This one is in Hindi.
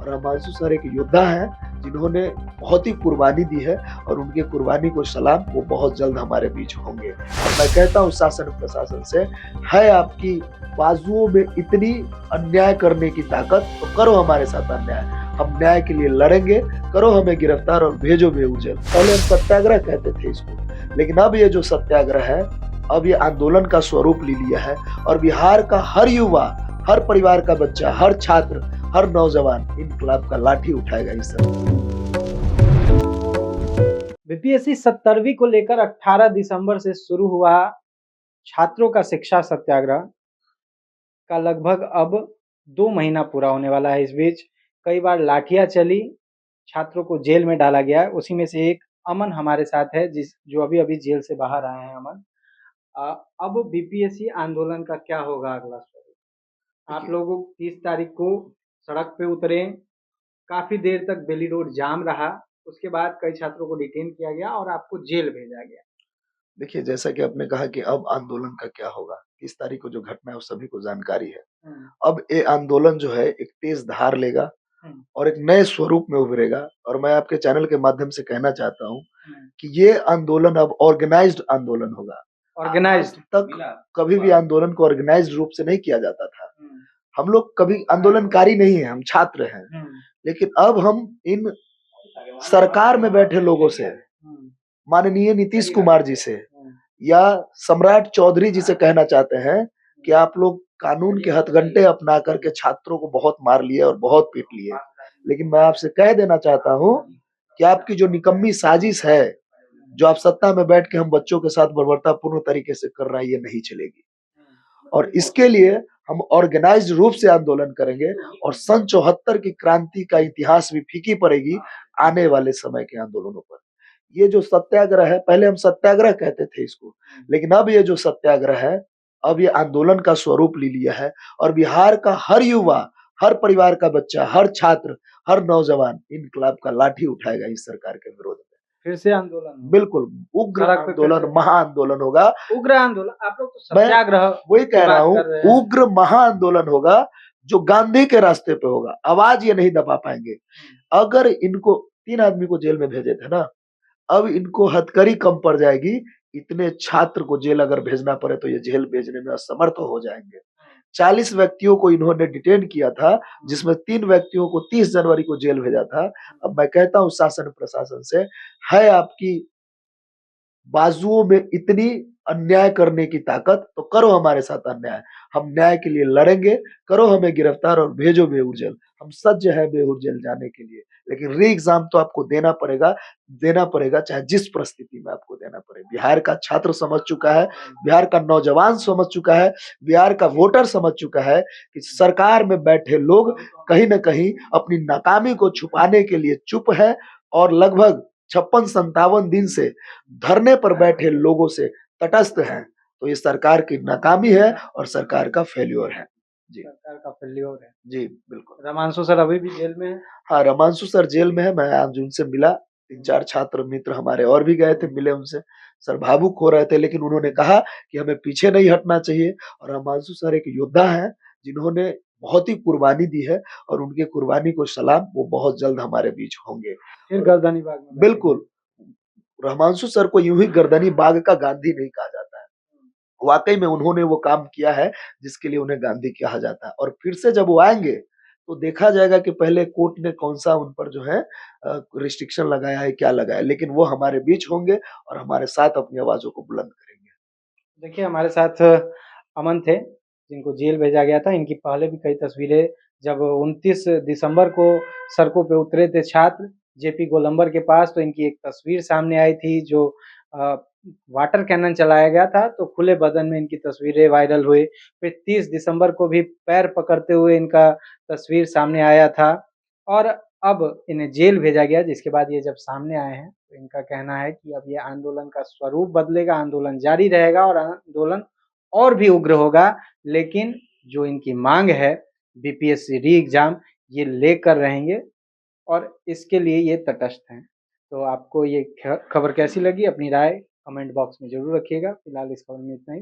और हिमांशु सर एक योद्धा हैं जिन्होंने बहुत ही कुर्बानी दी है और उनकी कुर्बानी को सलाम। वो बहुत जल्द हमारे बीच होंगे। और मैं कहता हूँ शासन प्रशासन से, है आपकी बाजुओं में इतनी अन्याय करने की ताकत तो करो हमारे साथ अन्याय। हम न्याय के लिए लड़ेंगे, करो हमें गिरफ्तार और भेजो बेगूसराय जेल। पहले हम सत्याग्रह कहते थे इसको, लेकिन अब ये जो सत्याग्रह है, अब ये आंदोलन का स्वरूप ले लिया है और बिहार का हर युवा, हर परिवार का बच्चा, हर छात्र, हर नौजवान इनकलाब का लाठी उठाएगा इस समय। बीपीएससी 70वीं को लेकर 18 दिसंबर से शुरू हुआ छात्रों का शिक्षा सत्याग्रह का लगभग अब 2 महीना पूरा होने वाला है। इस बीच कई बार लाठियां चली, छात्रों को जेल में डाला गया। उसी में से एक अमन हमारे साथ है, जो अभी जेल से बाहर आए हैं। अमन, अब बीपीएससी आंदोलन का क्या होगा अगला स्वरूप? आप लोगों 30 तारीख को सड़क पे उतरे, काफी देर तक बेली रोड जाम रहा, उसके बाद कई छात्रों को डिटेन किया गया और आपको जेल भेजा गया। देखिए, जैसा कि आपने कहा कि अब आंदोलन का क्या होगा, 30 तारीख को जो घटना है वो सभी को जानकारी है। अब ये आंदोलन जो है एक तेज धार लेगा और एक नए स्वरूप में उभरेगा। और मैं आपके चैनल के माध्यम से कहना चाहता हूँ कि ये आंदोलन अब ऑर्गेनाइज्ड आंदोलन होगा। ऑर्गेनाइज्ड तक कभी भी आंदोलन को ऑर्गेनाइज्ड रूप से नहीं किया जाता था। हम लोग कभी आंदोलनकारी नहीं है, हम छात्र हैं। लेकिन अब हम इन सरकार में बैठे लोगों से, माननीय नीतीश कुमार जी से या सम्राट चौधरी जी से कहना चाहते हैं कि आप लोग कानून के हथगंडे अपना करके छात्रों को बहुत मार लिए और बहुत पीट लिए। लेकिन मैं आपसे कह देना चाहता हूं कि आपकी जो निकम्मी साजिश है, जो आप सत्ता में बैठ के हम बच्चों के साथ बर्बरतापूर्ण तरीके से कर रहा है, ये नहीं चलेगी। और इसके लिए हम ऑर्गेनाइज्ड रूप से आंदोलन करेंगे और सन 74 की क्रांति का इतिहास भी फीकी पड़ेगी आने वाले समय के आंदोलनों पर। ये जो सत्याग्रह है, पहले हम सत्याग्रह कहते थे इसको, लेकिन अब ये जो सत्याग्रह है, अब ये आंदोलन का स्वरूप ले लिया है और बिहार का हर युवा, हर परिवार का बच्चा, हर छात्र, हर नौजवान इनकलाब का लाठी उठाएगा इस सरकार के विरोध में। फिर से आंदोलन, बिल्कुल उग्र आंदोलन, महाआंदोलन होगा। उग्र आंदोलन, आप लोग तो सत्याग्रह वही कह रहा हूँ, उग्र महाआंदोलन होगा जो गांधी के रास्ते पे होगा। आवाज ये नहीं दबा पाएंगे। अगर इनको 3 आदमी को जेल में भेजे थे ना, अब इनको हथकड़ी कम पड़ जाएगी। इतने छात्र को जेल अगर भेजना पड़े तो ये जेल भेजने में असमर्थ हो जाएंगे। 40 व्यक्तियों को इन्होंने डिटेन किया था, जिसमें 3 व्यक्तियों को 30 जनवरी को जेल भेजा था। अब मैं कहता हूँ शासन प्रशासन से, है आपकी बाजुओं में इतनी अन्याय करने की ताकत तो करो हमारे साथ अन्याय। हम न्याय के लिए लड़ेंगे, करो हमें गिरफ्तार और भेजो बेगूसराय जेल। हम सज्ज है बेगूसराय जेल जाने के लिए, लेकिन री एग्जाम तो आपको देना पड़ेगा चाहे जिस परिस्थिति में आपको देना पड़े। बिहार का छात्र समझ चुका है, बिहार का नौजवान समझ चुका है, बिहार का वोटर समझ चुका है कि सरकार में बैठे लोग कहीं न कहीं अपनी नाकामी को छुपाने के लिए चुप है और लगभग 56-57 दिन से धरने पर बैठे लोगों से तटस्थ हैं। तो ये सरकार की नाकामी है और सरकार का फेल्योर है। जी, सरकार का फेल्योर है। जी, बिल्कुल। रमांशु सर अभी भी जेल में है? हाँ, रमांशु सर जेल में है। मैं आज उनसे मिला, 3-4 छात्र मित्र हमारे और भी गए थे, मिले उनसे। सर भावुक हो रहे थे, लेकिन उन्होंने कहा कि हमें पीछे नहीं हटना चाहिए। और रमांशु सर एक योद्धा हैं जिन्होंने बहुत ही कुर्बानी दी है और उनकी कुर्बानी को सलाम। वो बहुत जल्द हमारे बीच होंगे। फिर गर्दनी बाग में? बिल्कुल। रमांशु सर को यूं ही गर्दनी बाग का गांधी नहीं कहा जाता है। वाकई में उन्होंने वो काम किया है जिसके लिए उन्हें गांधी कहा जाता है। और फिर से जब वो आएंगे तो देखा जाएगा कि पहले कोर्ट ने कौन सा उन पर जो है रिस्ट्रिक्शन लगाया है, क्या लगाया है, लेकिन वो हमारे बीच होंगे और हमारे साथ अपनी आवाजों को बुलंद करेंगे। देखिए, हमारे साथ अमन थे जिनको जेल भेजा गया था। इनकी पहले भी कई तस्वीरें, जब 29 दिसंबर को सड़कों पे उतरे थे छात्र जेपी गोलंबर के पास, तो इनकी एक तस्वीर सामने आई थी जो वाटर कैनन चलाया गया था, तो खुले बदन में इनकी तस्वीरें वायरल हुई। फिर 30 दिसंबर को भी पैर पकड़ते हुए इनका तस्वीर सामने आया था और अब इन्हें जेल भेजा गया। जिसके बाद ये जब सामने आए हैं तो इनका कहना है कि अब ये आंदोलन का स्वरूप बदलेगा, आंदोलन जारी रहेगा और आंदोलन और भी उग्र होगा। लेकिन जो इनकी मांग है बीपीएससी री एग्जाम, ये लेकर रहेंगे और इसके लिए ये तटस्थ हैं। तो आपको ये खबर कैसी लगी? अपनी राय कमेंट बॉक्स में जरूर रखिएगा। फिलहाल इस खबर में इतना ही।